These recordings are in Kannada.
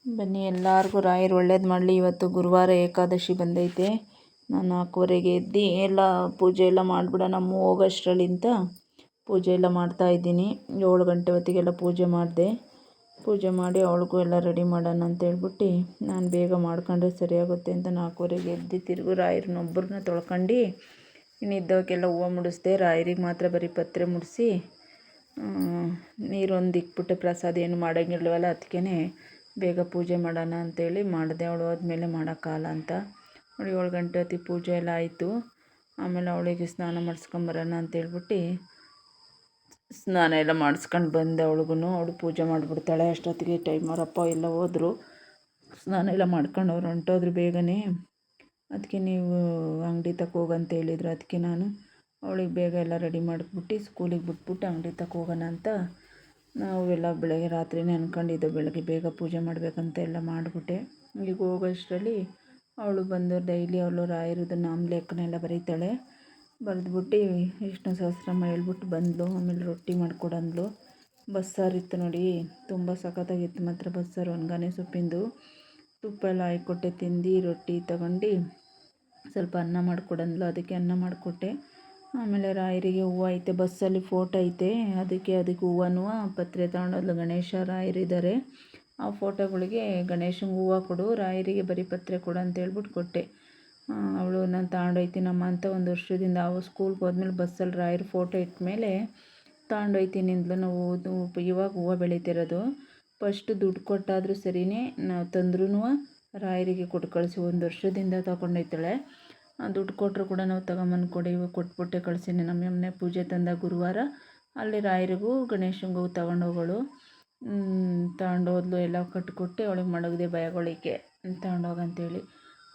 ಬನ್ನಿ ಎಲ್ಲರಿಗೂ ರಾಯರು ಒಳ್ಳೇದು ಮಾಡಲಿ. ಇವತ್ತು ಗುರುವಾರ ಏಕಾದಶಿ ಬಂದೈತೆ. ನಾನು 4:15ಗೆ ಎದ್ದು ಎಲ್ಲ ಪೂಜೆ ಎಲ್ಲ ಮಾಡಿಬಿಡೋಣ ಹೋಗೋಷ್ಟರಲ್ಲಿಂತ ಪೂಜೆ ಎಲ್ಲ ಮಾಡ್ತಾಯಿದ್ದೀನಿ. 7 ಗಂಟೆ ಹೊತ್ತಿಗೆಲ್ಲ ಪೂಜೆ ಮಾಡಿದೆ. ಪೂಜೆ ಮಾಡಿ ಅವಳಿಗೂ ಎಲ್ಲ ರೆಡಿ ಮಾಡೋಣ ಅಂತ ಹೇಳ್ಬಿಟ್ಟು ನಾನು ಬೇಗ ಮಾಡ್ಕೊಂಡ್ರೆ ಸರಿಯಾಗುತ್ತೆ ಅಂತ 4:15ಗೆ ಎದ್ದು ತಿರುಗು ರಾಯರನ್ನೊಬ್ಬರನ್ನ ತೊಳ್ಕೊಂಡು ಇನ್ನಿದ್ದವಕ್ಕೆಲ್ಲ ಹೂವು ಮುಡಿಸ್ದೆ. ರಾಯರಿಗೆ ಮಾತ್ರ ಬರೀ ಪತ್ರೆ ಮುಡಿಸಿ ನೀರೊಂದು ಇಕ್ಬಿಟ್ಟೆ. ಪ್ರಸಾದ ಏನು ಮಾಡೋಂಗಿಲ್ವಲ್ಲ, ಅದಕ್ಕೇ ಬೇಗ ಪೂಜೆ ಮಾಡೋಣ ಅಂತೇಳಿ ಮಾಡಿದೆ. ಅವಳು ಹೋದ್ಮೇಲೆ ಮಾಡೋಕ್ಕಾಗಲ್ಲ ಅಂತ ಅವಳು 7 ಗಂಟೆ ಹೊತ್ತಿಗೆ ಪೂಜೆ ಎಲ್ಲ ಆಯಿತು. ಆಮೇಲೆ ಅವಳಿಗೆ ಸ್ನಾನ ಮಾಡಿಸ್ಕೊಂಬರೋಣ ಅಂತೇಳ್ಬಿಟ್ಟು ಸ್ನಾನ ಎಲ್ಲ ಮಾಡಿಸ್ಕೊಂಡು ಬಂದೆ. ಅವಳು ಪೂಜೆ ಮಾಡಿಬಿಡ್ತಾಳೆ ಅಷ್ಟೊತ್ತಿಗೆ. ಟೈಮ್ ಅವರಪ್ಪ ಎಲ್ಲ ಹೋದರು, ಸ್ನಾನ ಎಲ್ಲ ಮಾಡ್ಕೊಂಡು ಅವ್ರು ಹೊಂಟೋದ್ರು ಬೇಗನೆ. ಅದಕ್ಕೆ ನೀವು ಅಂಗಡಿ ತಕ್ಕ ಹೋಗಂತ ಹೇಳಿದ್ರು. ಅದಕ್ಕೆ ನಾನು ಅವಳಿಗೆ ಬೇಗ ಎಲ್ಲ ರೆಡಿ ಮಾಡಿಬಿಟ್ಟು ಸ್ಕೂಲಿಗೆ ಬಿಟ್ಬಿಟ್ಟು ಅಂಗಡಿ ತಕ್ಕ ಹೋಗೋಣ ಅಂತ ನಾವೆಲ್ಲ ಬೆಳಗ್ಗೆ ರಾತ್ರಿನೇ ಅಂದ್ಕೊಂಡಿದ್ದು. ಬೆಳಗ್ಗೆ ಬೇಗ ಪೂಜೆ ಮಾಡಬೇಕಂತ ಎಲ್ಲ ಮಾಡಿಬಿಟ್ಟೆ. ಈಗ ಹೋಗೋಷ್ಟರಲ್ಲಿ ಅವಳು ಬಂದು ಡೈಲಿ ಅವಳು ರಾಯರದ್ದು ನಾಮಲೇಖನ ಎಲ್ಲ ಬರೀತಾಳೆ. ಬರೆದ್ಬಿಟ್ಟು ವಿಷ್ಣು ಸಹಸ್ರನಾಮ ಹೇಳ್ಬಿಟ್ಟು ಬಂದಳು. ಆಮೇಲೆ ರೊಟ್ಟಿ ಮಾಡಿಕೊಡಂದ್ಲು. ಬಸ್ಸಾರಿತ್ತು ನೋಡಿ, ತುಂಬ ಸಖತ್ತಾಗಿತ್ತು ಮಾತ್ರ ಬಸ್ಸಾರು. ಒಣಗಾನೆ ಸೊಪ್ಪಿಂದು ತುಪ್ಪ ಎಲ್ಲ ಹಾಕ್ಕೊಟ್ಟೆ. ತಿಂದು ರೊಟ್ಟಿ ತಗೊಂಡು ಸ್ವಲ್ಪ ಅನ್ನ ಮಾಡಿಕೊಡಂದ್ಲು. ಅದಕ್ಕೆ ಅನ್ನ ಮಾಡಿಕೊಟ್ಟೆ. ಆಮೇಲೆ ರಾಯರಿಗೆ ಹೂವು ಐತೆ, ಬಸ್ಸಲ್ಲಿ ಫೋಟೋ ಐತೆ, ಅದಕ್ಕೆ ಹೂವನೂ ಪತ್ರೆ ತಗೊಂಡೋದ್ಲು. ಗಣೇಶ ರಾಯರಿದ್ದಾರೆ, ಆ ಫೋಟೋಗಳಿಗೆ ಗಣೇಶಂಗೆ ಹೂವು ಕೊಡು, ರಾಯರಿಗೆ ಬರೀ ಪತ್ರೆ ಕೊಡು ಅಂತ ಹೇಳ್ಬಿಟ್ಟು ಕೊಟ್ಟೆ. ಅವಳು ನಾನು ತಗೊಂಡೋಯ್ತೀನಮ್ಮ ಅಂತ 1 ವರ್ಷದಿಂದ ಸ್ಕೂಲ್ಗೆ ಹೋದ್ಮೇಲೆ ಬಸ್ಸಲ್ಲಿ ರಾಯರ ಫೋಟೋ ಇಟ್ಮೇಲೆ ತಗೊಂಡೋಯ್ತೀನಿ ಅಂದ್ಲು. ನಾವು ಇವಾಗ ಹೂವು ಬೆಳೀತಿರೋದು. ಫಸ್ಟು ದುಡ್ಡು ಕೊಟ್ಟಾದರೂ ಸರಿಯೇ, ನಾವು ತಂದ್ರೂ ರಾಯರಿಗೆ ಕೊಟ್ಟು ಕಳಿಸಿ 1 ವರ್ಷದಿಂದ ತಗೊಂಡೋಯ್ತಾಳೆ. ದುಡ್ಡು ಕೊಟ್ಟರು ಕೂಡ ನಾವು ತಗೊಂಬಂದು ಕೊಟ್ಬಿಟ್ಟೆ ಕಳಿಸೀನಿ. ನಮ್ಮ ಮನೆ ಪೂಜೆ ತಂದ ಗುರುವಾರ ಅಲ್ಲಿ ರಾಯರಿಗೂ ಗಣೇಶಂಗೂ ತಗೊಂಡೋಗಳು. ತಗೊಂಡೋದ್ಲು. ಎಲ್ಲ ಕಟ್ಟಿಕೊಟ್ಟು ಅವಳಿಗೆ ಮಡಗದೆ ಬಯಗೊಳಿಕೆ ತಗೊಂಡೋಗಂತೇಳಿ.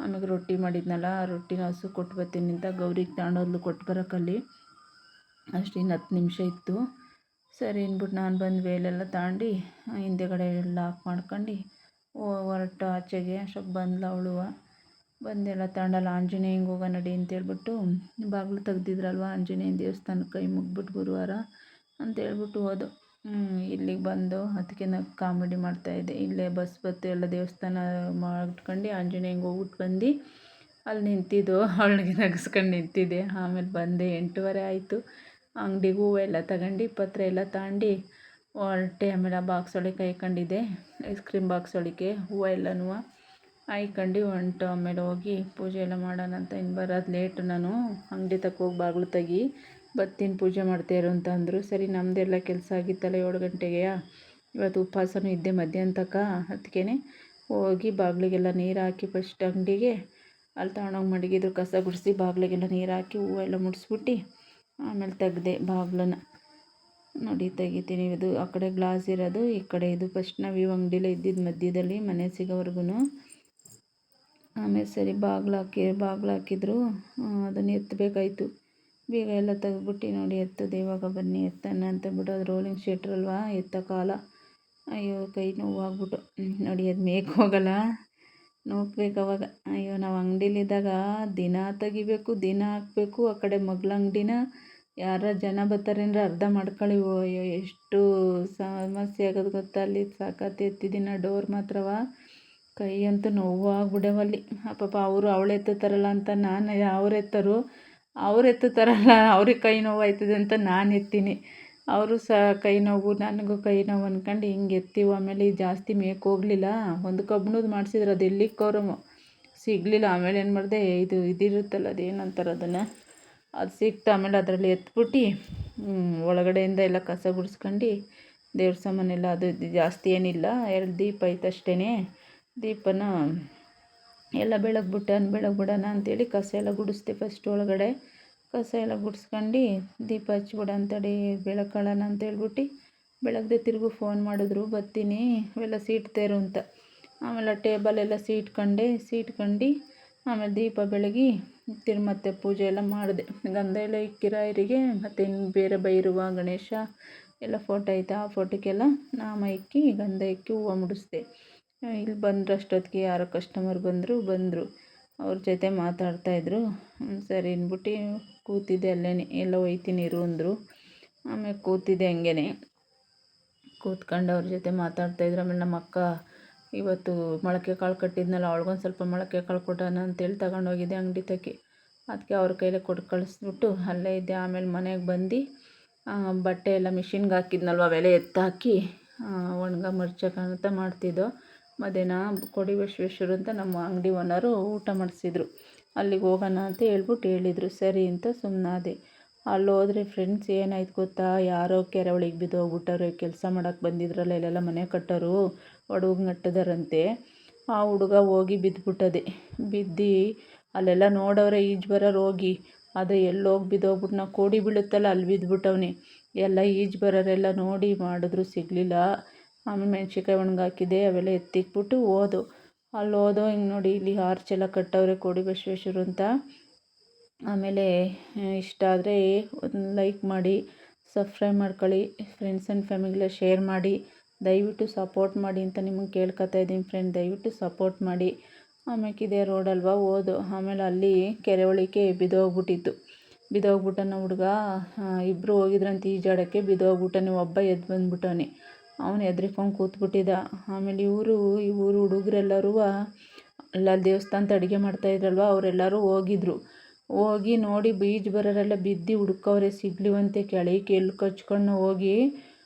ಆಮೇಲೆ ರೊಟ್ಟಿ ಮಾಡಿದ್ನಲ್ಲ, ರೊಟ್ಟಿನ ಹಸು ಕೊಟ್ಟು ಬರ್ತೀನಿ ಅಂತ ಗೌರಿಗೆ ತಗೊಂಡೋದ್ಲು. ಕೊಟ್ಟು ಬರೋಕ್ಕಲ್ಲಿ ಅಷ್ಟು ಇನ್ನು 10 ನಿಮಿಷ ಇತ್ತು. ಸರಿ ಅಂದ್ಬಿಟ್ಟು ನಾನು ಬಂದು ವೇಲೆಲ್ಲ ತಗೊಂಡು ಹಿಂದೆಗಡೆ ಎಲ್ಲ ಆಫ್ ಮಾಡ್ಕೊಂಡು ಹೊರಟು ಆಚೆಗೆ. ಅಷ್ಟೊಕ್ಕೆ ಬಂದ್ಲು ಅವಳು. ಬಂದೆಲ್ಲ ತಗೊಂಡಲ್ಲ ಆಂಜನೇಯಂಗೆ ಹೋಗೋ ನಡಿ ಅಂತೇಳ್ಬಿಟ್ಟು ಬಾಗಿಲು ತೆಗ್ದಿದ್ರಲ್ವ ಆಂಜನೇಯನ ದೇವಸ್ಥಾನಕ್ಕೆ ಕೈ ಮುಗ್ಬಿಟ್ಟು ಗುರುವಾರ ಅಂತೇಳ್ಬಿಟ್ಟು ಹೋದು. ಇಲ್ಲಿಗೆ ಬಂದು ಅದಕ್ಕೆ ನಾನು ಕಾಮಿಡಿ ಮಾಡ್ತಾಯಿದ್ದೆ. ಇಲ್ಲೇ ಬಸ್ ಬತ್ತು ಎಲ್ಲ ದೇವಸ್ಥಾನ ಮಾಡ್ಕೊಂಡು ಆಂಜನೇಯಂಗೆ ಹೋಗ್ಬಿಟ್ಟು ಬಂದು ಅಲ್ಲಿ ನಿಂತಿದ್ದು. ಅವಳಿಗೆ ನಗಿಸ್ಕೊಂಡು ನಿಂತಿದ್ದೆ. ಆಮೇಲೆ ಬಂದೆ. 8:15 ಆಯಿತು. ಅಂಗಡಿಗೆ ಹೂವು ಎಲ್ಲ ತಗೊಂಡು ಪತ್ರೆ ಎಲ್ಲ ತಗೊಂಡು ಹೊರಟೆ. ಆಮೇಲೆ ಆ ಬಾಕ್ಸ್ ಒಳಗೆ ಕಾಯ್ಕೊಂಡಿದ್ದೆ, ಐಸ್ ಕ್ರೀಮ್ ಬಾಕ್ಸ್ ಒಳಗೆ ಹೂವು ಎಲ್ಲನೂ ಹಾಯ್ಕೊಂಡು ಹೊಂಟು. ಆಮೇಲೆ ಹೋಗಿ ಪೂಜೆ ಎಲ್ಲ ಮಾಡೋಣ ಅಂತ. ಇನ್ನು ಬರೋದು ಲೇಟು. ನಾನು ಅಂಗಡಿ ತಕ್ಕ ಹೋಗಿ ಬಾಗಿಲು ತೆಗಿ ಬರ್ತೀನಿ ಪೂಜೆ ಮಾಡ್ತಾಯಿರು ಅಂತ ಅಂದರು. ಸರಿ, ನಮ್ಮದೆಲ್ಲ ಕೆಲಸ ಆಗಿತ್ತಲ್ಲ 7 ಗಂಟೆಗೆ. ಇವತ್ತು ಉಪವಾಸನೂ ಇದ್ದೆ ಮಧ್ಯಾಹ್ನ ತನಕ. ಅದಕ್ಕೇ ಹೋಗಿ ಬಾಗಿಲಿಗೆಲ್ಲ ನೀರು ಹಾಕಿ ಫಸ್ಟ್ ಅಂಗಡಿಗೆ ಅಲ್ಲಿ ತಗೊಂಡೋಗಿ ಮಡಗಿದ್ರು. ಕಸ ಗುಡಿಸಿ ಬಾಗಿಲಿಗೆಲ್ಲ ನೀರು ಹಾಕಿ ಹೂವು ಎಲ್ಲ ಮುಡಿಸ್ಬಿಟ್ಟು ಆಮೇಲೆ ತೆಗ್ದೆ ಬಾಗಿಲನ್ನ. ನೋಡಿ ತೆಗಿತೀನಿ. ಇದು ಆ ಕಡೆ ಗ್ಲಾಸ್ ಇರೋದು, ಈ ಕಡೆ ಇದು. ಫಸ್ಟ್ ನಾವು ಇವು ಅಂಗಡಿಲೇ ಇದ್ದಿದ್ದು ಮಧ್ಯದಲ್ಲಿ ಮನೆ ಸಿಗೋವರೆಗೂ. ಆಮೇಲೆ ಸರಿ ಬಾಗಿಲು ಹಾಕಿದ್ರು. ಅದನ್ನು ಎತ್ತಬೇಕಾಯ್ತು. ಬೇಗ ಎಲ್ಲ ತೆಗೆದ್ಬಿಟ್ಟು ನೋಡಿ ಎತ್ತದೆ. ಇವಾಗ ಬನ್ನಿ ಎತ್ತನ ಅಂತ ಬಿಡೋದು. ರೋಲಿಂಗ್ ಶೀಟ್ರಲ್ವಾ, ಎತ್ತೋಕ್ಕಾಗಲ್ಲ. ಅಯ್ಯೋ ಕೈ ನೋವು ಆಗ್ಬಿಟ್ಟು ನೋಡಿ. ಅದು ಮೇಕ್ ಹೋಗಲ್ಲ, ನೋಡ್ಬೇಕು ಅವಾಗ. ಅಯ್ಯೋ ನಾವು ಅಂಗಡಿಲಿದ್ದಾಗ ದಿನ ತೆಗಿಬೇಕು, ದಿನ ಹಾಕಬೇಕು. ಆ ಕಡೆ ಮಗ್ಳ ಅಂಗಡಿನ ಯಾರ ಜನ ಬರ್ತಾರೆ ಅಂದರೆ ಅರ್ಧ ಮಾಡ್ಕೊಳ್ಳಿ. ಅಯ್ಯೋ ಎಷ್ಟು ಸಮಸ್ಯೆ ಆಗೋದು ಗೊತ್ತಾ ಅಲ್ಲಿ. ಸಾಕತ್ತು ಎತ್ತಿದ್ದೀನ ಡೋರ್ ಮಾತ್ರವ. ಕೈ ಅಂತೂ ನೋವು ಆಗ್ಬಿಡವಲ್ಲಿ. ಪಾಪ ಅವರು ಅವಳು ಎತ್ತುತ್ತಾರಲ್ಲ ಅಂತ ನಾನು, ಅವ್ರು ಎತ್ತುತ್ತಾರಲ್ಲ ಅವ್ರಿಗೆ ಕೈ ನೋವು ಆಯ್ತದೆ ಅಂತ ನಾನು ಎತ್ತೀನಿ. ಅವರು ಕೈ ನೋವು, ನನಗೂ ಕೈ ನೋವು ಅಂದ್ಕೊಂಡು ಹಿಂಗೆ ಎತ್ತೀವಿ. ಆಮೇಲೆ ಜಾಸ್ತಿ ಮೇಕ್ ಹೋಗಲಿಲ್ಲ. ಒಂದು ಕಬ್ಬಿಣದ್ದು ಮಾಡಿಸಿದ್ರು, ಅದು ಎಲ್ಲಿಕ್ಕವ್ರು ಸಿಗಲಿಲ್ಲ. ಆಮೇಲೆ ಏನು ಮಾಡಿದೆ, ಇದಿರುತ್ತಲ್ಲ ಅದೇನಂತಾರೆ ಅದನ್ನು, ಅದು ಸಿಕ್ತು. ಆಮೇಲೆ ಅದರಲ್ಲಿ ಎತ್ಬಿಟ್ಟು ಒಳಗಡೆಯಿಂದ ಎಲ್ಲ ಕಸ ಗುಡಿಸ್ಕೊಂಡು ದೇವ್ರ ಸಾಮಾನೆಲ್ಲ ಅದು ಜಾಸ್ತಿ ಏನಿಲ್ಲ, 2 ದೀಪ ಐತೆ ಅಷ್ಟೇ. ದೀಪನ ಎಲ್ಲ ಬೆಳಗ್ಬಿಡೋಣ ಅಂಥೇಳಿ ಕಸ ಎಲ್ಲ ಗುಡಿಸ್ದೆ. ಫಸ್ಟ್ ಒಳಗಡೆ ಕಸ ಎಲ್ಲ ಗುಡಿಸ್ಕೊಂಡು ದೀಪ ಹಚ್ಬಿಡ ಅಂತೇಳಿ ಬೆಳಕೊಳ್ಳೋಣ ಅಂತೇಳ್ಬಿಟ್ಟು ಬೆಳಗ್ದೆ. ತಿರುಗು ಫೋನ್ ಮಾಡಿದ್ರು ಬರ್ತೀನಿ ಇವೆಲ್ಲ ಸೀಟ್ತೇರು ಅಂತ. ಆಮೇಲೆ ಟೇಬಲೆಲ್ಲ ಸೀಟ್ಕೊಂಡು ಆಮೇಲೆ ದೀಪ ಬೆಳಗಿ ಮತ್ತೆ ಪೂಜೆ ಎಲ್ಲ ಮಾಡಿದೆ. ಗಂಧ ಎಲ್ಲ ಇಕ್ಕಿ ರಾಯರಿಗೆ. ಮತ್ತು ಇನ್ನು ಬೇರೆ ಭೈರವ ಗಣೇಶ ಎಲ್ಲ ಫೋಟೋ ಐತೆ, ಆ ಫೋಟೋಕ್ಕೆಲ್ಲ ನಾಮ ಇಕ್ಕಿ ಗಂಧ ಇಕ್ಕಿ ಹೂವು ಮುಡಿಸ್ದೆ. ಇಲ್ಲಿ ಬಂದರು. ಅಷ್ಟೊತ್ತಿಗೆ ಯಾರೋ ಕಸ್ಟಮರ್ ಬಂದರು. ಅವ್ರ ಜೊತೆ ಮಾತಾಡ್ತಾಯಿದ್ರು. ಸರಿ ಅಂದ್ಬಿಟ್ಟು ಕೂತಿದ್ದೆ ಅಲ್ಲೇ. ಎಲ್ಲ ಹೋಯ್ತೀನಿ ಇರು ಅಂದರು. ಆಮೇಲೆ ಕೂತಿದ್ದೆ ಹಂಗೇ ಕೂತ್ಕೊಂಡು ಅವ್ರ ಜೊತೆ ಮಾತಾಡ್ತಾಯಿದ್ರು. ಆಮೇಲೆ ನಮ್ಮ ಅಕ್ಕ ಇವತ್ತು ಮೊಳಕೆ ಕಾಳು ಕಟ್ಟಿದ್ನಲ್ಲ, ಅವಳಿಗೊಂದು ಸ್ವಲ್ಪ ಮೊಳಕೆ ಕಾಳು ಕೊಡೋಣ ಅಂತೇಳಿ ತಗೊಂಡೋಗಿದ್ದೆ ಅಂಗಡಿ ತಕ್ಕೆ. ಅದಕ್ಕೆ ಅವ್ರ ಕೈಲೇ ಕೊಟ್ಟು ಕಳಿಸ್ಬಿಟ್ಟು ಅಲ್ಲೇ ಇದ್ದೆ. ಆಮೇಲೆ ಮನೆಗೆ ಬಂದು ಬಟ್ಟೆ ಎಲ್ಲ ಮಿಷಿನ್ಗೆ ಹಾಕಿದ್ನಲ್ವ, ಅವೆಲ್ಲ ಎತ್ತಾಕಿ ಒಣಗ ಮರ್ಚಕ್ಕಂತ ಮಾಡ್ತಿದ್ದೋ. ಮಧ್ಯಾಹ್ನ ಕೊಡಿ ಬಸವೇಶ್ವರ ಅಂತ ನಮ್ಮ ಅಂಗಡಿ ಓನರು ಊಟ ಮಾಡಿಸಿದ್ರು. ಅಲ್ಲಿಗೆ ಹೋಗೋಣ ಅಂತ ಹೇಳಿದ್ರು. ಸರಿ ಅಂತ ಸುಮ್ಮನಾದೆ. ಅಲ್ಲಿ ಹೋದ್ರೆ ಫ್ರೆಂಡ್ಸ್ ಏನಾಯ್ತು ಗೊತ್ತಾ, ಯಾರೋ ಕೆರೆ ಒಳಗೆ ಬಿದ್ದೋಗ್ಬಿಟ್ಟವ್ರೆ. ಕೆಲಸ ಮಾಡೋಕ್ಕೆ ಬಂದಿದ್ರಲ್ಲ, ಇಲ್ಲೆಲ್ಲ ಮನೆ ಕಟ್ಟೋರು ಹುಡುಗ ನಟ್ಟಿದಾರಂತೆ. ಆ ಹುಡುಗ ಹೋಗಿ ಬಿದ್ದುಬಿಟ್ಟದೆ. ಬಿದ್ದು ಅಲ್ಲೆಲ್ಲ ನೋಡೋರೆ ಈಜು ಬರೋರು ಹೋಗಿ, ಆದರೆ ಎಲ್ಲೋಗಿ ಬಿದ್ದೋಗ್ಬಿಟ್ಟು ನಾವು ಕೋಡಿ ಬೀಳುತ್ತಲ್ಲ ಅಲ್ಲಿ ಬಿದ್ದುಬಿಟ್ಟವನೆ. ಎಲ್ಲ ಈಜು ಬರೋರೆಲ್ಲ ನೋಡಿ ಮಾಡಿದ್ರು, ಸಿಗಲಿಲ್ಲ. ಆಮೇಲೆ ಮೆಣ್ಸಿನ್ಕಾಯಿ ಒಣಗಾಕಿದ್ದೆ, ಅವೆಲ್ಲ ಎತ್ತಿಕ್ಬಿಟ್ಟು ಹೋದೋ. ಅಲ್ಲಿ ಹೋದೋ ಹಿಂಗೆ ನೋಡಿ, ಇಲ್ಲಿ ಆರ್ಚ್ ಎಲ್ಲ ಕಟ್ಟವ್ರೆ ಕೋಡಿ ಬಸವೇಶ್ವರ ಅಂತ. ಆಮೇಲೆ ಇಷ್ಟ ಆದರೆ ಒಂದು ಲೈಕ್ ಮಾಡಿ, ಸಬ್ಸ್ಕ್ರೈಬ್ ಮಾಡ್ಕೊಳ್ಳಿ, ಫ್ರೆಂಡ್ಸ್ ಆ್ಯಂಡ್ ಫ್ಯಾಮಿಲಿಗೆ ಶೇರ್ ಮಾಡಿ, ದಯವಿಟ್ಟು ಸಪೋರ್ಟ್ ಮಾಡಿ ಅಂತ ನಿಮಗೆ ಕೇಳ್ಕೊತಾ ಇದ್ದೀನಿ ಫ್ರೆಂಡ್. ದಯವಿಟ್ಟು ಸಪೋರ್ಟ್ ಮಾಡಿ. ಆಮೇಲೆ ಇದೇ ರೋಡಲ್ವ ಹೋದೋ. ಆಮೇಲೆ ಅಲ್ಲಿ ಕೆರೆ ಒಳಗೆ ಬಿದ್ದೋಗ್ಬಿಟ್ಟನ ಹುಡುಗ. ಇಬ್ಬರು ಹೋಗಿದ್ರಂತ ಈಜಾಡೋಕ್ಕೆ, ಬಿದ್ದೋಗ್ಬಿಟ್ಟನೆ. ಒಬ್ಬ ಎದ್ದು ಬಂದ್ಬಿಟ್ಟವನೆ. ಅವನು ಹೆದ್ರಿಕೊಂಡು ಕೂತ್ಬಿಟ್ಟಿದ್ದ. ಆಮೇಲೆ ಈ ಊರು ಹುಡುಗರೆಲ್ಲರೂ ಎಲ್ಲ ದೇವಸ್ಥಾನದ ಅಡುಗೆ ಮಾಡ್ತಾಯಿದ್ರಲ್ವ, ಅವರೆಲ್ಲರೂ ಹೋಗಿ ನೋಡಿ ಈಜು ಬರೋರೆಲ್ಲ ಬಿದ್ದು ಹುಡುಕವ್ರೆ, ಸಿಗ್ಲಿವಂತೆ. ಕೆಳಗೆ ಎಲ್ಲಿ ಕಚ್ಕೊಂಡು ಹೋಗಿ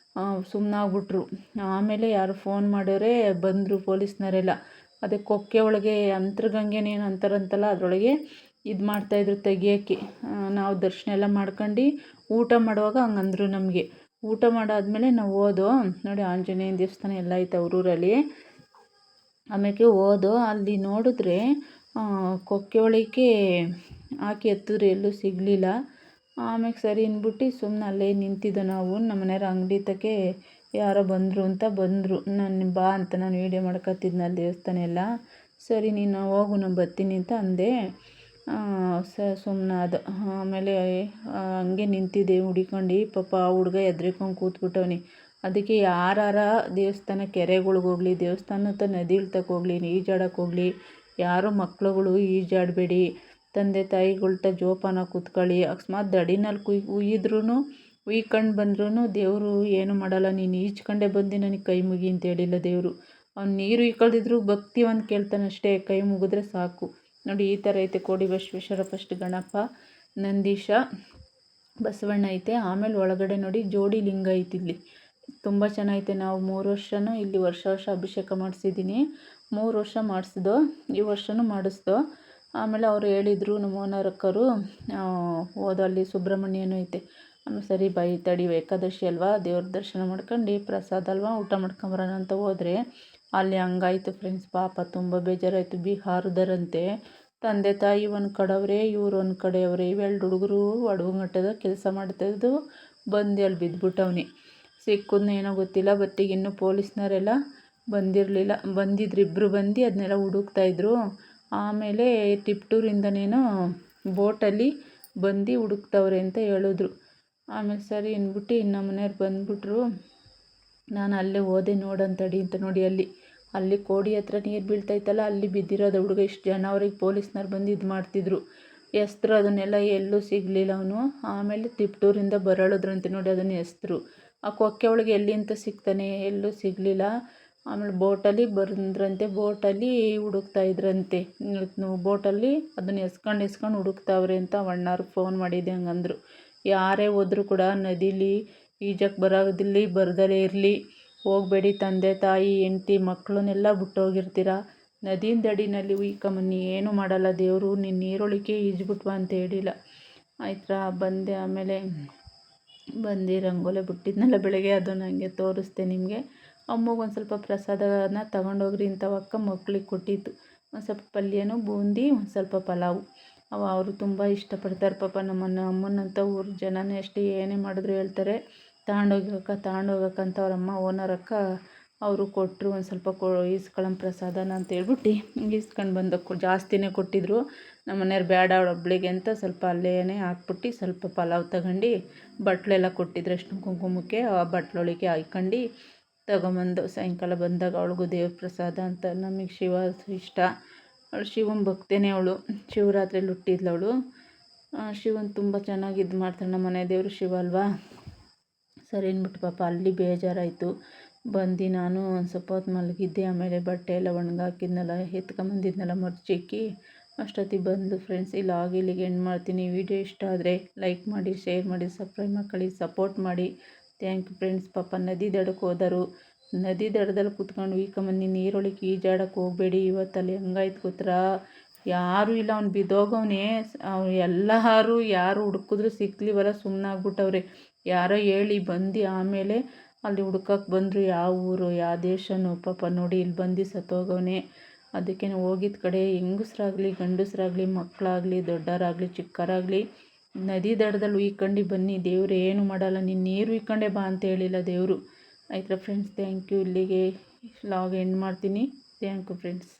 ಸುಮ್ಮನಾಗ್ಬಿಟ್ರು. ಆಮೇಲೆ ಯಾರು ಫೋನ್ ಮಾಡೋರೆ ಬಂದರು, ಪೊಲೀಸ್ನವರೆಲ್ಲ. ಅದೇ ಕೊಕ್ಕೆ ಒಳಗೆ ಅಂತರ್ಗಂಗೆನೇನು ಅಂತಾರಂತಲ್ಲ, ಅದರೊಳಗೆ ಇದು ಮಾಡ್ತಾಯಿದ್ರು ತೆಗಿಯೋಕ್ಕೆ. ನಾವು ದರ್ಶನ ಎಲ್ಲ ಮಾಡ್ಕೊಂಡು ಊಟ ಮಾಡುವಾಗ ಹಂಗಂದ್ರು ನಮಗೆ. ಊಟ ಮಾಡಾದ್ಮೇಲೆ ನಾವು ಹೋದೋ. ನೋಡಿ ಆಂಜನೇಯನ ದೇವಸ್ಥಾನ ಎಲ್ಲ ಐತೆ ಊರಲ್ಲಿ. ಆಮೇಲೆ ಹೋದೋ, ಅಲ್ಲಿ ನೋಡಿದ್ರೆ ಕೊಕ್ಕೆ ಒಳಗೆ ಹಾಕಿ ಎತ್ತಿದ್ರು, ಎಲ್ಲೂ ಸಿಗಲಿಲ್ಲ. ಆಮೇಲೆ ಸರಿ ಅಂದ್ಬಿಟ್ಟು ಸುಮ್ಮನೆ ಅಲ್ಲೇ ನಿಂತಿದ್ದೋ ನಾವು. ನಮ್ಮ ಮನೆಯವ್ರ ಅಂಗಡಿ ತಕ್ಕೆ ಯಾರೋ ಬಂದರು ನಾನು ಬಾ ಅಂತ ನಾನು ವೀಡಿಯೋ ಮಾಡ್ಕೊತಿದ್ನಲ್ಲ ದೇವಸ್ಥಾನ ಎಲ್ಲ. ಸರಿ ನೀನು ಹೋಗು, ನಾನು ಬರ್ತೀನಿ ಅಂತ ಅಂದೆ. ಸುಮ್ಮನಾದ. ಆಮೇಲೆ ಹಂಗೆ ನಿಂತಿದ್ದೆ ಹುಡಿಕೊಂಡು. ಪಾಪ ಆ ಹುಡುಗ ಹೆದ್ರಿಕೊಂಡು ಕೂತ್ಬಿಟ್ಟವನೆ. ಅದಕ್ಕೆ ಯಾರಾರ ದೇವಸ್ಥಾನ ಕೆರೆಗಳ್ಗೋಗ್ಲಿ, ದೇವಸ್ಥಾನದ ನದಿಗಳು ತಗೋಗ್ಲಿ, ಈಜಾಡೋಕೆ ಹೋಗಲಿ, ಯಾರೋ ಮಕ್ಳುಗಳು ಈಜಾಡಬೇಡಿ. ತಂದೆ ತಾಯಿಗಳ್ತ ಜೋಪಾನ ಕೂತ್ಕೊಳ್ಳಿ. ಅಕಸ್ಮಾತ್ ದಡಿನಲ್ಲಿ ಉಯ್ಕೊಂಡು ಬಂದ್ರೂ ದೇವರು ಏನು ಮಾಡಲ್ಲ. ನೀನು ಈಜ್ಕೊಂಡೇ ಬಂದು ನನಗೆ ಕೈ ಮುಗಿ ಅಂತ ಹೇಳಿಲ್ಲ ದೇವರು. ಅವ್ನು ನೀರು ಇಳ್ಕೊಳ್ದಿದ್ರು ಭಕ್ತಿ ಒಂದು ಕೇಳ್ತಾನೆ ಅಷ್ಟೇ, ಕೈ ಮುಗಿದ್ರೆ ಸಾಕು. ನೋಡಿ ಈ ಥರ ಐತೆ ಕೋಡಿ ಬಸವೇಶ್ವರ. ಫಸ್ಟ್ ಗಣಪ, ನಂದೀಶ, ಬಸವಣ್ಣ ಐತೆ. ಆಮೇಲೆ ಒಳಗಡೆ ನೋಡಿ ಜೋಡಿ ಲಿಂಗ ಐತಿ ಇಲ್ಲಿ, ತುಂಬ ಚೆನ್ನಾಗೈತೆ. ನಾವು 3 ವರ್ಷವೂ ಇಲ್ಲಿ ವರ್ಷ ಅಭಿಷೇಕ ಮಾಡಿಸಿದ್ದೀನಿ. 3 ವರ್ಷ ಮಾಡಿಸ್ದೋ, ಈ ವರ್ಷವೂ ಮಾಡಿಸ್ದೋ. ಆಮೇಲೆ ಅವರು ಹೇಳಿದರು ನಮ್ಮ ಓನರ್ ಅಕ್ಕರು, ಹೋದೋ ಅಲ್ಲಿ ಸುಬ್ರಹ್ಮಣ್ಯನೂ ಐತೆ. ಆಮೇಲೆ ಸರಿ ಬೈ ತಡಿ, ಏಕಾದಶಿ ಅಲ್ವಾ, ದೇವ್ರ ದರ್ಶನ ಮಾಡ್ಕೊಂಡು ಪ್ರಸಾದ ಅಲ್ವಾ, ಊಟ ಮಾಡ್ಕೊಂಬರೋಣ ಅಂತ ಹೋದರೆ ಅಲ್ಲಿ ಹಂಗಾಯ್ತು ಫ್ರೆಂಡ್ಸ್. ಪಾಪ ತುಂಬ ಬೇಜಾರಾಯಿತು. ಬಿಹಾರದರಂತೆ. ತಂದೆ ತಾಯಿ ಒಂದು ಕಡೆಯವ್ರೆ, ಇವ್ರು ಒಂದು ಕಡೆಯವ್ರೆ. ಇವೆರಡು ಹುಡುಗರು ಒಡವಂಗಟ್ಟದ ಕೆಲಸ ಮಾಡ್ತಾಯಿದ್ದು ಬಂದು ಅಲ್ಲಿ ಬಿದ್ದುಬಿಟ್ಟವನೆ. ಸಿಕ್ಕುದನ್ನೇನೋ ಗೊತ್ತಿಲ್ಲ. ಬತ್ತಿಗೆ ಇನ್ನೂ ಪೊಲೀಸ್ನವರೆಲ್ಲ ಬಂದಿರಲಿಲ್ಲ. ಬಂದಿದ್ರು, ಇಬ್ಬರು ಬಂದು ಅದನ್ನೆಲ್ಲ ಹುಡುಕ್ತಾಯಿದ್ರು. ಆಮೇಲೆ ತಿಪ್ಟೂರಿಂದನೇನೋ ಬೋಟಲ್ಲಿ ಬಂದು ಹುಡುಕ್ತವ್ರೆ ಅಂತ ಹೇಳಿದ್ರು. ಆಮೇಲೆ ಸರಿ ಅಂದ್ಬಿಟ್ಟು ನಮ್ಮ ಮನೆಯವ್ರು ಬಂದುಬಿಟ್ರು. ನಾನು ಅಲ್ಲೇ ಹೋದೆ ನೋಡಂತಡಿ ಅಂತ. ನೋಡಿ ಅಲ್ಲಿ ಕೋಡಿ ಹತ್ರ ನೀರು ಬೀಳ್ತೈತಲ್ಲ, ಅಲ್ಲಿ ಬಿದ್ದಿರೋದು ಹುಡುಗ. ಇಷ್ಟು ಜನ ಅವ್ರಿಗೆ ಪೊಲೀಸ್ನವ್ರು ಬಂದು ಇದು ಮಾಡ್ತಿದ್ರು. ಎಸ್ತರು ಅದನ್ನೆಲ್ಲ, ಎಲ್ಲೂ ಸಿಗಲಿಲ್ಲ ಅವನು. ಆಮೇಲೆ ತಿಪ್ಟೂರಿಂದ ಬರಳಿದ್ರಂತೆ ನೋಡಿ, ಅದನ್ನು ಎಸ್ತರು. ಆ ಕೊಕ್ಕೆ ಒಳಗೆ ಎಲ್ಲಿ ಅಂತ ಸಿಗ್ತಾನೆ, ಎಲ್ಲೂ ಸಿಗಲಿಲ್ಲ. ಆಮೇಲೆ ಬೋಟಲ್ಲಿ ಬಂದ್ರಂತೆ, ಬೋಟಲ್ಲಿ ಹುಡುಕ್ತಾಯಿದ್ರಂತೆ. ಬೋಟಲ್ಲಿ ಅದನ್ನು ಎಸ್ಕೊಂಡು ಹುಡುಕ್ತಾವ್ರೆ ಅಂತ ಅಣ್ಣವ್ರಿಗೆ ಫೋನ್ ಮಾಡಿದ್ದೆ. ಹಂಗಂದ್ರು. ಯಾರೇ ಹೋದರೂ ಕೂಡ ನದಿಲಿ ಈಜಕ್ಕೆ ಬರೋದಿಲ್ಲಿ ಬರ್ದಲೇ ಇರಲಿ, ಹೋಗಬೇಡಿ. ತಂದೆ ತಾಯಿ ಹೆಂಡ್ತಿ ಮಕ್ಕಳನ್ನೆಲ್ಲ ಬಿಟ್ಟೋಗಿರ್ತೀರ, ನದಿನ ದಡಿನಲ್ಲಿ ಉಯ್ಕೊಂಬನ್ನಿ, ಏನೂ ಮಾಡಲ್ಲ ದೇವರು. ನೀನು ನೀರೊಳಗೆ ಈಜ್ಬಿಟ್ವಾ ಅಂತ ಹೇಳಿಲ್ಲ. ಆಯ್ತಾ ಬಂದೆ. ಆಮೇಲೆ ಬಂದು ರಂಗೋಲೆ ಬಿಟ್ಟಿದ್ನಲ್ಲ ಬೆಳಗ್ಗೆ, ಅದನ್ನು ಹಂಗೆ ತೋರಿಸ್ದೆ ನಿಮಗೆ. ಅಮ್ಮಗೊಂದು ಸ್ವಲ್ಪ ಪ್ರಸಾದನ ತಗೊಂಡೋಗ್ರಿ ಅಂತ ಅಕ್ಕ ಮಕ್ಳಿಗೆ ಕೊಟ್ಟಿತ್ತು. ಒಂದು ಸ್ವಲ್ಪ ಪಲ್ಯನೂ, ಬೂಂದಿ, ಒಂದು ಸ್ವಲ್ಪ ಪಲಾವು. ಅವರು ತುಂಬ ಇಷ್ಟಪಡ್ತಾರೆ ಪಾಪ. ಅಮ್ಮನಂತ ಊರ ಜನನೇ ಅಷ್ಟೇ, ಏನೇ ಮಾಡಿದ್ರು ಹೇಳ್ತಾರೆ ತಗೊಂಡೋಗಕ್ಕಂತ ಅವ್ರಮ್ಮ ಓನರ್ ಅಕ್ಕ ಅವರು ಕೊಟ್ಟರು. ಒಂದು ಸ್ವಲ್ಪ ಈಸ್ಕೊಳ್ಳೋಣ ಪ್ರಸಾದನ ಅಂತ ಹೇಳ್ಬಿಟ್ಟು ಈಸ್ಕೊಂಡು ಬಂದಕ್ಕು ಜಾಸ್ತಿನೇ ಕೊಟ್ಟಿದ್ರು. ನಮ್ಮ ಮನೆಯವ್ರು ಬೇಡ ಅವಳೊಬ್ಳಿಗೆ ಅಂತ ಸ್ವಲ್ಪ ಅಲ್ಲೇ ಹಾಕ್ಬಿಟ್ಟು ಸ್ವಲ್ಪ ಪಲಾವ್ ತಗೊಂಡು ಬಟ್ಲೆಲ್ಲ ಕೊಟ್ಟಿದ್ರು ಅಷ್ಟು ಕುಂಕುಮಕ್ಕೆ. ಆ ಬಟ್ಲೊಳಗೆ ಹಾಕ್ಕೊಂಡು ತಗೊಂಬಂದು ಸಾಯಂಕಾಲ ಬಂದಾಗ ಅವಳಿಗೂ ದೇವ್ರ ಪ್ರಸಾದ ಅಂತ. ನಮಗೆ ಶಿವ ಇಷ್ಟ, ಅವಳು ಶಿವನ ಭಕ್ತೇನೆ. ಅವಳು ಶಿವರಾತ್ರಿಯಲ್ಲಿ ಹುಟ್ಟಿದ್ಲು ಅವಳು. ಶಿವನ್ ತುಂಬ ಚೆನ್ನಾಗಿ ಇದು ಮಾಡ್ತಾಳೆ. ನಮ್ಮ ಮನೆ ದೇವರು ಶಿವ ಅಲ್ವಾ. ಸರಿ ಅಂದ್ಬಿಟ್ಟು ಪಾಪ ಅಲ್ಲಿ ಬೇಜಾರಾಯಿತು. ಬಂದು ನಾನು ಒಂದು ಸ್ವಲ್ಪ ಹೊತ್ತು ಮಲಗಿದ್ದೆ. ಆಮೇಲೆ ಬಟ್ಟೆ ಎಲ್ಲ ಒಣಗಾಕಿದ್ನಲ್ಲ, ಎತ್ಕೊಂಬಂದಿದ್ನಲ್ಲ ಮರ್ಚಿಕ್ಕಿ, ಅಷ್ಟೊತ್ತಿಗೆ ಬಂದು ಫ್ರೆಂಡ್ಸ್. ಇಲ್ಲಿಗೆ ಎಂಡ್ ಮಾಡ್ತೀನಿ. ವಿಡಿಯೋ ಇಷ್ಟ ಆದರೆ ಲೈಕ್ ಮಾಡಿ, ಶೇರ್ ಮಾಡಿ, ಸಬ್ಸ್ಕ್ರೈಬ್ ಮಾಡ್ಕೊಳ್ಳಿ, ಸಪೋರ್ಟ್ ಮಾಡಿ. Thank you friends. ಪಾಪ ನದಿ ದಡಕ್ಕೆ ಹೋದರು. ನದಿ ದಡದಲ್ಲಿ ಕೂತ್ಕೊಂಡು ಈಕಂಬಂದು ನೀರೊಳಗೆ ಈಜಾಡಕ್ಕೆ ಹೋಗಬೇಡಿ. ಇವತ್ತಲ್ಲಿ ಹೆಂಗಾಯ್ತು ಗೊತ್ತಾ, ಯಾರೂ ಇಲ್ಲ, ಅವ್ನು ಬಿದ್ದೋಗವನೇ. ಎಲ್ಲರೂ ಯಾರು ಹುಡುಕಿದ್ರು ಸಿಕ್ಲಿವಲ್ಲ, ಸುಮ್ಮನಾಗ್ಬಿಟ್ಟವ್ರೆ. ಯಾರೋ ಹೇಳಿ ಬಂದು ಆಮೇಲೆ ಅಲ್ಲಿ ಹುಡ್ಕಕ್ಕೆ ಬಂದರು. ಯಾವ ಊರು ಯಾವ ದೇಶನೋ ಪಾಪ ನೋಡಿ, ಇಲ್ಲಿ ಬಂದು ಸತ್ತೋಗವನೇ. ಅದಕ್ಕೆ ಹೋಗಿದ್ದ ಕಡೆ ಹೆಂಗಸ್ರಾಗಲಿ ಗಂಡಸ್ರಾಗಲಿ ಮಕ್ಕಳಾಗಲಿ ದೊಡ್ಡವರಾಗಲಿ ಚಿಕ್ಕವರಾಗಲಿ ನದಿ ದಡದಲ್ಲಿ ಉಯ್ಕೊಂಡು ಬನ್ನಿ. ದೇವ್ರು ಏನು ಮಾಡಲ್ಲ, ನೀನು ನೀರು ಉಯ್ಕೊಂಡೇ ಬಾ ಅಂತ ಹೇಳಿಲ್ಲ ದೇವರು. ಆಯ್ತಾ ಫ್ರೆಂಡ್ಸ್, ಥ್ಯಾಂಕ್ ಯು. ಇಲ್ಲಿಗೆ ವ್ಲಾಗ್ ಎಂಡ್ ಮಾಡ್ತೀನಿ. Thank you friends.